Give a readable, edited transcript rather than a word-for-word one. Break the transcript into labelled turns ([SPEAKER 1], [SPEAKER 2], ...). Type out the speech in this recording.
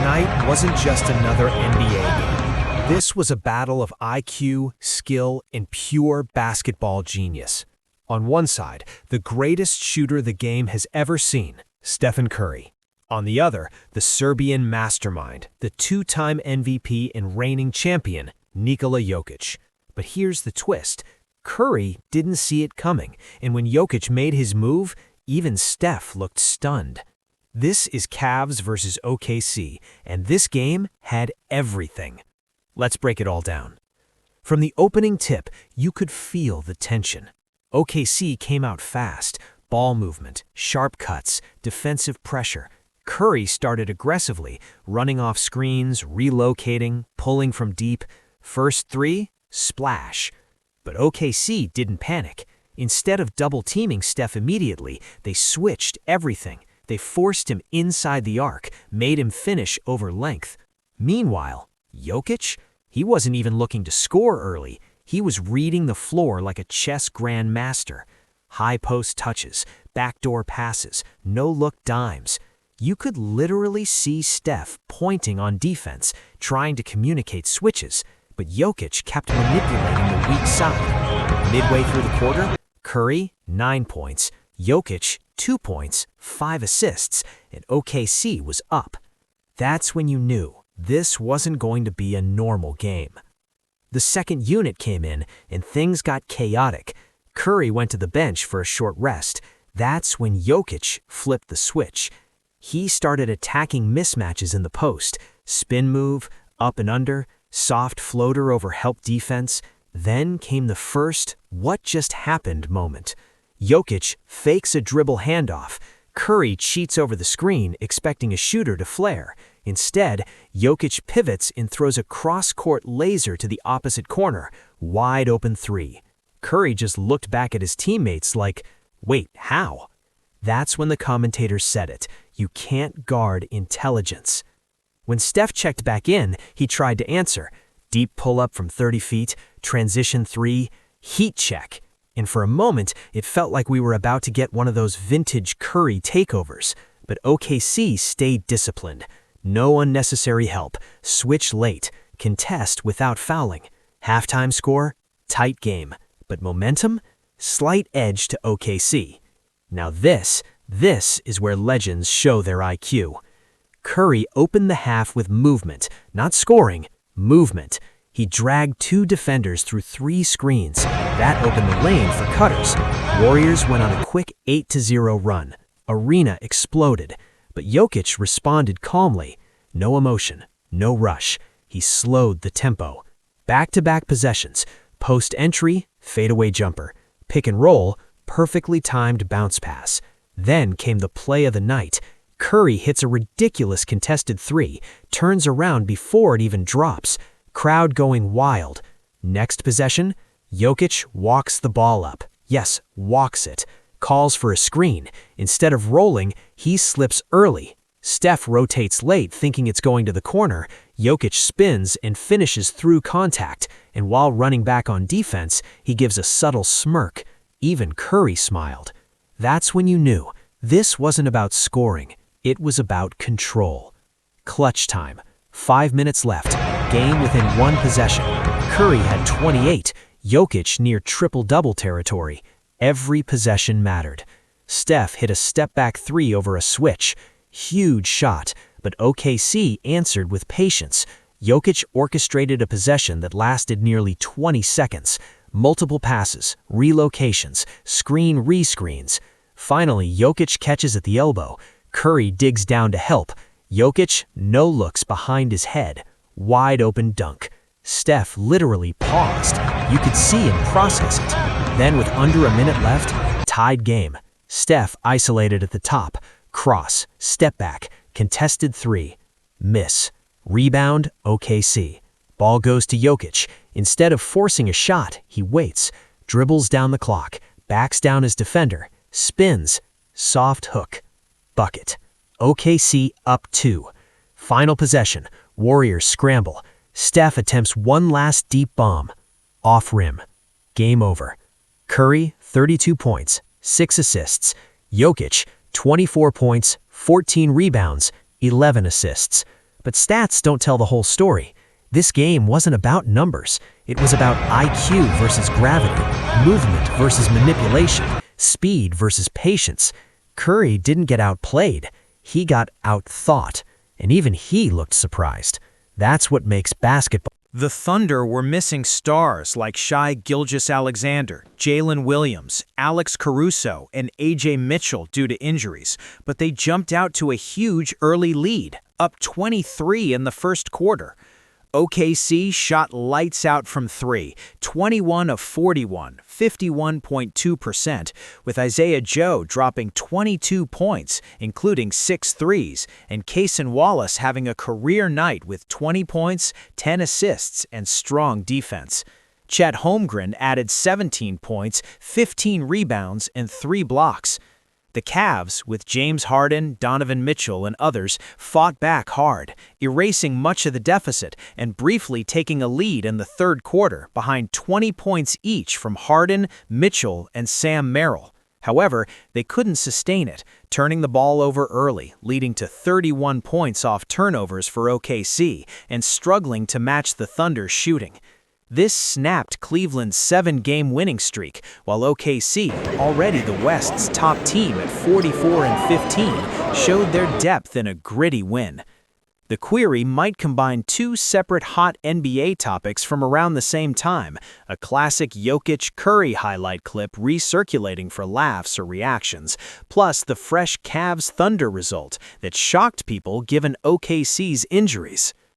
[SPEAKER 1] tonight wasn't just another NBA game. This was a battle of IQ, skill, and pure basketball genius. On one side, the greatest shooter the game has ever seen, Stephen Curry. On the other, the Serbian mastermind, the two-time MVP and reigning champion, Nikola Jokic. But here's the twist. Curry didn't see it coming, and when Jokic made his move, even Steph looked stunned. This is Cavs versus OKC, and this game had everything. Let's break it all down. From the opening tip, you could feel the tension. OKC came out fast, ball movement, sharp cuts, defensive pressure. Curry started aggressively, running off screens, relocating, pulling from deep. First three, splash. But OKC didn't panic. Instead of double-teaming Steph immediately, they switched everything. They forced him inside the arc, made him finish over length. Meanwhile, Jokic? He wasn't even looking to score early. He was reading the floor like a chess grandmaster. High post touches, backdoor passes, no-look dimes. You could literally see Steph pointing on defense, trying to communicate switches, but Jokic kept manipulating the weak side. Midway through the quarter, Curry, 9 points, Jokic, 2 points, 5 assists, and OKC was up. That's when you knew this wasn't going to be a normal game. The second unit came in, and things got chaotic. Curry went to the bench for a short rest. That's when Jokic flipped the switch. He started attacking mismatches in the post, spin move, up and under, soft floater over help defense. Then came the first what just happened moment. Jokic fakes a dribble handoff. Curry cheats over the screen, expecting a shooter to flare. Instead, Jokic pivots and throws a cross-court laser to the opposite corner, wide open three. Curry just looked back at his teammates like, wait, how? That's when the commentators said it. You can't guard intelligence. When Steph checked back in, he tried to answer. Deep pull-up from 30 feet, transition three, heat check. And for a moment, it felt like we were about to get one of those vintage Curry takeovers. But OKC stayed disciplined. No unnecessary help, switch late, contest without fouling. Halftime score, tight game. But momentum, slight edge to OKC. Now this is where legends show their IQ. Curry opened the half with movement, not scoring, movement. He dragged 2 defenders through 3 screens. That opened the lane for cutters. Warriors went on a quick 8-0 run. Arena exploded. But Jokic responded calmly. No emotion, no rush. He slowed the tempo. Back-to-back possessions. Post entry, fadeaway jumper. Pick and roll, perfectly timed bounce pass. Then came the play of the night. Curry hits a ridiculous contested 3, turns around before it even drops. Crowd going wild. Next possession, Jokic walks the ball up. Yes, walks it. Calls for a screen. Instead of rolling, he slips early. Steph rotates late, thinking it's going to the corner. Jokic spins and finishes through contact. And while running back on defense, he gives a subtle smirk. Even Curry smiled. That's when you knew this wasn't about scoring. It was about control. Clutch time. 5 minutes left. Game within 1 possession. Curry had 28. Jokic near triple-double territory. Every possession mattered. Steph hit a step-back 3 over a switch. Huge shot, but OKC answered with patience. Jokic orchestrated a possession that lasted nearly 20 seconds. Multiple passes, relocations, screen re-screens. Finally, Jokic catches at the elbow. Curry digs down to help. Jokic no looks behind his head. Wide open dunk. Steph literally paused. You could see him process it. Then with under a minute left, tied game. Steph isolated at the top. Cross, step back, contested 3. Miss. Rebound, OKC. Ball goes to Jokic. Instead of forcing a shot, he waits. Dribbles down the clock. Backs down his defender. Spins. Soft hook. Bucket. OKC up 2. Final possession. Warriors scramble. Steph attempts one last deep bomb. Off rim. Game over. Curry, 32 points, 6 assists. Jokic, 24 points, 14 rebounds, 11 assists.
[SPEAKER 2] But stats don't tell the whole story. This game wasn't about numbers. It was about IQ versus gravity, movement versus manipulation, speed versus patience. Curry didn't get outplayed. He got outthought. And even he looked surprised. That's what makes basketball.
[SPEAKER 1] The Thunder were missing stars like Shai Gilgeous-Alexander, Jalen Williams, Alex Caruso, and A.J. Mitchell due to injuries, but they jumped out to a huge early lead, up 23 in the first quarter. OKC shot lights out from three, 21 of 41, 51.2%, with Isaiah Joe dropping 22 points, including 6 threes, and Cason Wallace having a career night with 20 points, 10 assists, and strong defense. Chet Holmgren added 17 points, 15 rebounds, and 3 blocks. The Cavs, with James Harden, Donovan Mitchell, and others, fought back hard, erasing much of the deficit and briefly taking a lead in the third quarter behind 20 points each from Harden, Mitchell, and Sam Merrill. However, they couldn't sustain it, turning the ball over early, leading to 31 points off turnovers for OKC and struggling to match the Thunder's shooting. This snapped Cleveland's 7-game winning streak, while OKC, already the West's top team at 44-15, showed their depth in a gritty win. The query might combine two separate hot NBA topics from around the same time, a classic Jokic-Curry highlight clip recirculating for laughs or reactions, plus the fresh Cavs-Thunder result that shocked people given OKC's injuries.